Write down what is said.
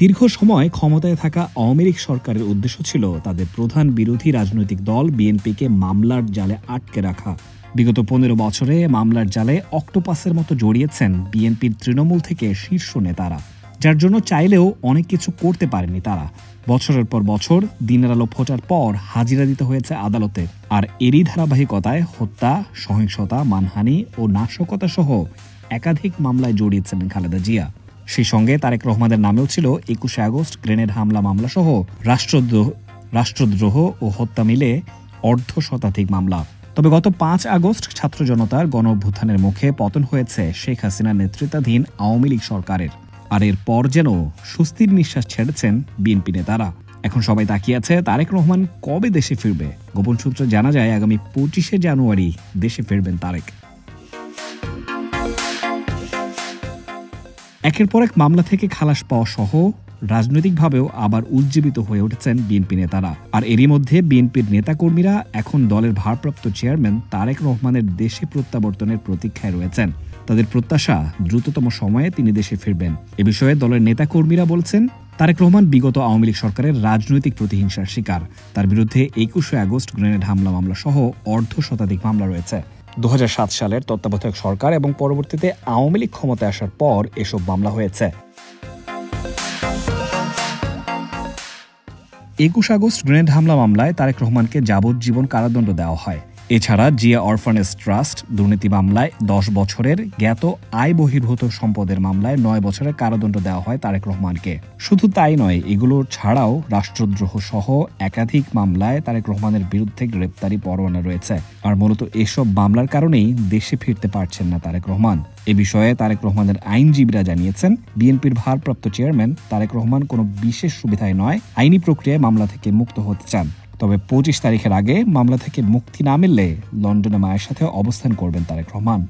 দীর্ঘ সময় ক্ষমতায় থাকা আওয়ামী লীগ সরকারের উদ্দেশ্য ছিল তাদের প্রধান বিরোধী রাজনৈতিক দল বিএনপিকে মামলার জালে আটকে রাখা। বিগত ১৫ বছরে মামলার জালে অক্টোপাসের মতো জড়িয়েছেন বিএনপির তৃণমূল থেকে শীর্ষ নেতারা, যার জন্য চাইলেও অনেক কিছু করতে পারেনি তারা। বছরের পর বছর দিনের আলো ফোটার পর হাজিরা দিতে হয়েছে আদালতে। আর এরই ধারাবাহিকতায় হত্যা, সহিংসতা, মানহানি ও নাশকতা সহ একাধিক মামলায় জড়িয়েছিলেন খালেদা জিয়া। সেই সঙ্গে তারেক রহমানের নামেও ছিল ২১শে আগস্ট গ্রেনেড হামলা মামলা সহ রাষ্ট্রদ্রোহ ও হত্যা মিলে অর্ধশতাধিক মামলা। তবে গত ৫ আগস্ট ছাত্র জনতার গণ অভ্যুত্থানের মুখে পতন হয়েছে শেখ হাসিনার নেতৃত্বাধীন আওয়ামী লীগ সরকারের। আর এরপর যেন স্বস্তির নিঃশ্বাস ছেড়েছেন বিএনপি নেতারা। এখন সবাই তাকিয়ে আছে তারেক রহমান কবে দেশে ফিরবে। গোপন সূত্রে জানা যায় আগামী ২৫শে জানুয়ারি দেশে ফিরবেন তারেক। একের পর এক মামলা থেকে খালাস পাওয়া সহ রাজনৈতিকভাবেও আবার উজ্জীবিত হয়ে উঠেছেন বিএনপি নেতারা। আর এরই মধ্যে বিএনপির নেতাকর্মীরা এখন দলের ভারপ্রাপ্ত চেয়ারম্যান তারেক রহমানের দেশে প্রত্যাবর্তনের প্রতীক্ষায় রয়েছেন। তাদের প্রত্যাশা দ্রুততম সময়ে তিনি দেশে ফিরবেন। এ বিষয়ে দলের নেতাকর্মীরা বলছেন, তারেক রহমান বিগত আওয়ামী লীগ সরকারের রাজনৈতিক প্রতিহিংসার শিকার। তার বিরুদ্ধে ২১শে আগস্ট গ্রেনেড হামলা মামলা সহ অর্ধশতাধিক মামলা রয়েছে। ২০০৭ সালের তত্ত্বাবধায়ক সরকার এবং পরবর্তীতে আওয়ামী লীগ ক্ষমতায় আসার পর এসব মামলা হয়েছে। ২১ আগস্ট গ্রেনেড হামলা মামলায় তারেক রহমানকে যাবজ্জীবন কারাদণ্ড দেওয়া হয়। এছাড়া জিয়া অরফানেজ ট্রাস্ট দুর্নীতি মামলায় ১০ বছরের, জ্ঞাত আয় বহির্ভূত সম্পদের মামলায় ৯ বছরের কারাদণ্ড দেওয়া হয় তারেক রহমানকে। শুধু তাই নয়, এগুলো ছাড়াও রাষ্ট্রদ্রোহ সহ একাধিক মামলায় তারেক রহমানের বিরুদ্ধে গ্রেপ্তারি পরোয়ানা রয়েছে। আর মূলত এসব মামলার কারণেই দেশে ফিরতে পারছেন না তারেক রহমান। এ বিষয়ে তারেক রহমানের আইনজীবীরা জানিয়েছেন, বিএনপির ভারপ্রাপ্ত চেয়ারম্যান তারেক রহমান কোনো বিশেষ সুবিধায় নয়, আইনি প্রক্রিয়ায় মামলা থেকে মুক্ত হতে চান। তবে ২৫ তারিখের আগে মামলা থেকে মুক্তি না মিললে লন্ডনে মায়ের সাথে অবস্থান করবেন তারেক রহমান।